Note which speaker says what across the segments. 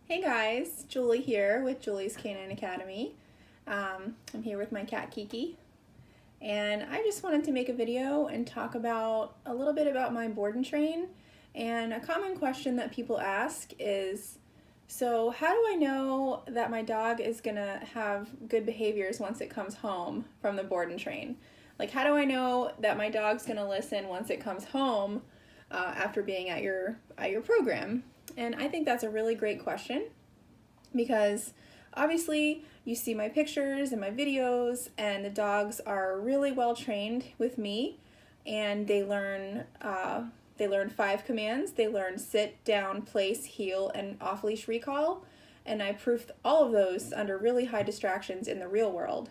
Speaker 1: Hey guys, Julie here with Julie's Canine Academy. I'm here with my cat Kiki, and I just wanted to make a video and talk about a little bit about my board and train. And a common question that people ask is, so how do I know that my dog is gonna have good behaviors once it comes home from the board and train? Like, how do I know that my dog's gonna listen once it comes home after being at your program? And I think that's a really great question because obviously you see my pictures and my videos, and the dogs are really well trained with me, and they learn 5 commands. They learn sit, down, place, heel, and off-leash recall, and I proofed all of those under really high distractions in the real world.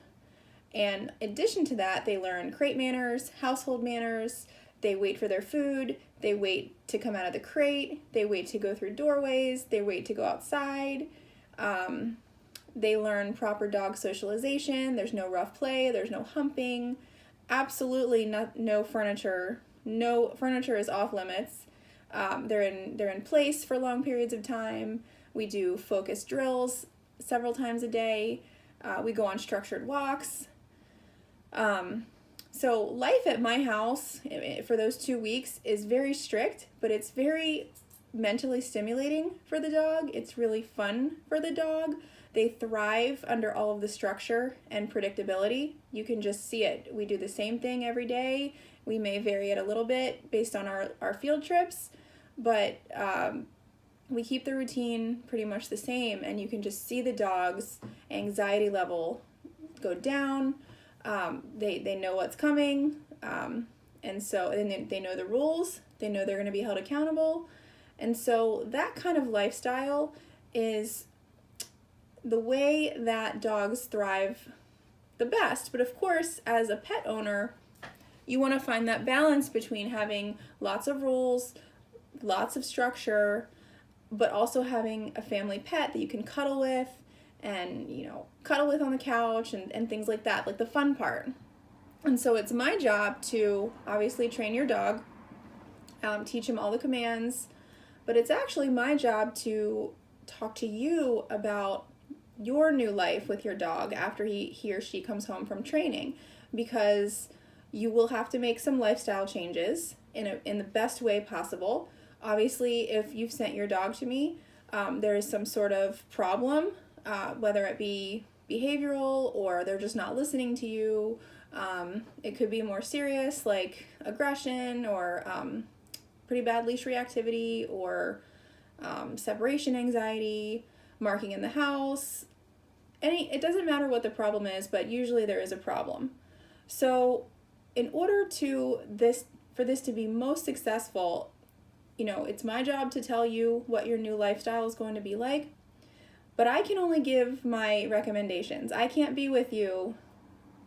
Speaker 1: And in addition to that, they learn crate manners, household manners, they wait for their food, they wait to come out of the crate, they wait to go through doorways, they wait to go outside. They learn proper dog socialization. There's no rough play, there's no humping, absolutely no furniture. No furniture is off limits. They're in place for long periods of time. We do focus drills several times a day. We go on structured walks. So life at my house for those 2 weeks is very strict, but it's very mentally stimulating for the dog. It's really fun for the dog. They thrive under all of the structure and predictability. You can just see it. We do the same thing every day. We may vary it a little bit based on our field trips, but we keep the routine pretty much the same, and you can just see the dog's anxiety level go down. They know what's coming, and so they know the rules. They know they're going to be held accountable. And so that kind of lifestyle is the way that dogs thrive the best. But of course, as a pet owner, you want to find that balance between having lots of rules, lots of structure, but also having a family pet that you can cuddle with and, cuddle with on the couch and things like that, like the fun part. And so it's my job to obviously train your dog, teach him all the commands, but it's actually my job to talk to you about your new life with your dog after he or she comes home from training, because you will have to make some lifestyle changes in the best way possible. Obviously, if you've sent your dog to me, there is some sort of problem, whether it be behavioral or they're just not listening to you. It could be more serious, like aggression or pretty bad leash reactivity or separation anxiety, marking in the house. It doesn't matter what the problem is, but usually there is a problem. So in order for this to be most successful, it's my job to tell you what your new lifestyle is going to be like, but I can only give my recommendations. I can't be with you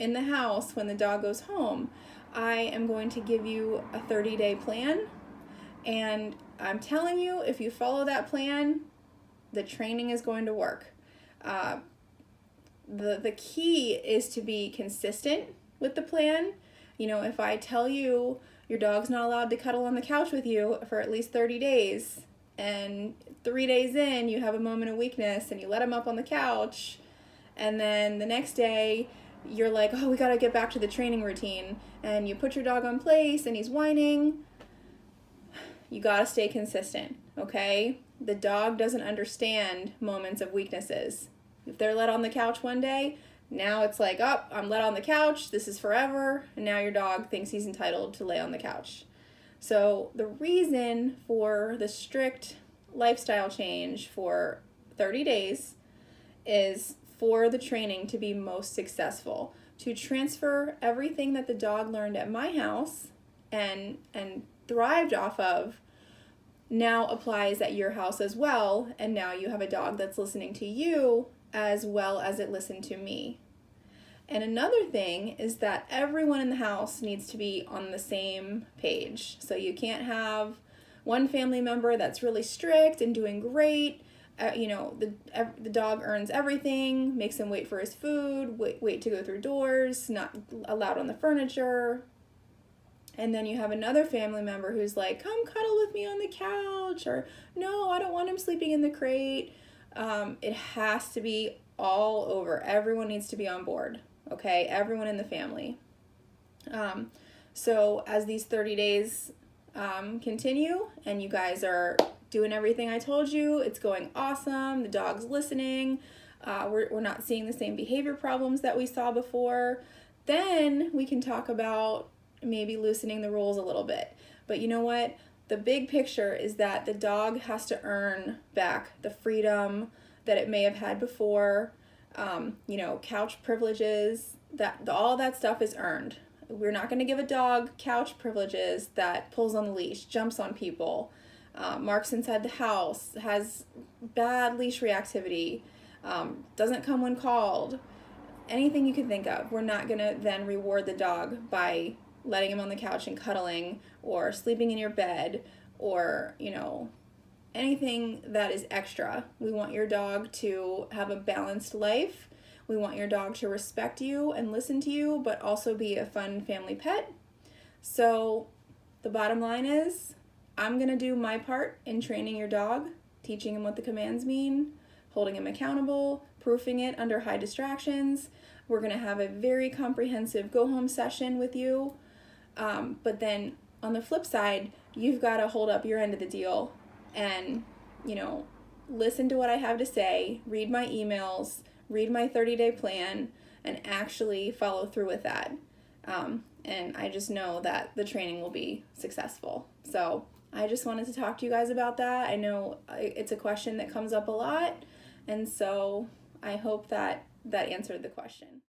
Speaker 1: in the house when the dog goes home. I am going to give you a 30-day plan, and I'm telling you, if you follow that plan, the training is going to work. The key is to be consistent with the plan. If I tell you your dog's not allowed to cuddle on the couch with you for at least 30 days, and 3 days in you have a moment of weakness and you let him up on the couch, and then the next day you're like, oh, we gotta get back to the training routine, and you put your dog on place and he's whining, you gotta stay consistent, okay? The dog doesn't understand moments of weaknesses. If they're let on the couch one day, now it's like, oh, I'm let on the couch, this is forever, and now your dog thinks he's entitled to lay on the couch. So the reason for the strict lifestyle change for 30 days is for the training to be most successful, to transfer everything that the dog learned at my house and thrived off of now applies at your house as well, and now you have a dog that's listening to you as well as it listened to me. And another thing is that everyone in the house needs to be on the same page. So you can't have one family member that's really strict and doing great. The dog earns everything, makes him wait for his food, wait to go through doors, not allowed on the furniture. And then you have another family member who's like, come cuddle with me on the couch, or no, I don't want him sleeping in the crate. It has to be all over. Everyone needs to be on board, okay? Everyone in the family. So as these 30 days continue and you guys are doing everything I told you, it's going awesome, the dog's listening, we're not seeing the same behavior problems that we saw before, then we can talk about maybe loosening the rules a little bit. But you know what? The big picture is that the dog has to earn back the freedom that it may have had before. Couch privileges, all that stuff is earned. We're not going to give a dog couch privileges that pulls on the leash, jumps on people, marks inside the house, has bad leash reactivity, doesn't come when called. Anything you can think of. We're not going to then reward the dog by letting him on the couch and cuddling or sleeping in your bed or, anything that is extra. We want your dog to have a balanced life. We want your dog to respect you and listen to you, but also be a fun family pet. So the bottom line is, I'm going to do my part in training your dog, teaching him what the commands mean, holding him accountable, proofing it under high distractions. We're going to have a very comprehensive go-home session with you. But then on the flip side, you've got to hold up your end of the deal and, listen to what I have to say, read my emails, read my 30-day plan, and actually follow through with that. And I just know that the training will be successful. So I just wanted to talk to you guys about that. I know it's a question that comes up a lot, and so I hope that answered the question.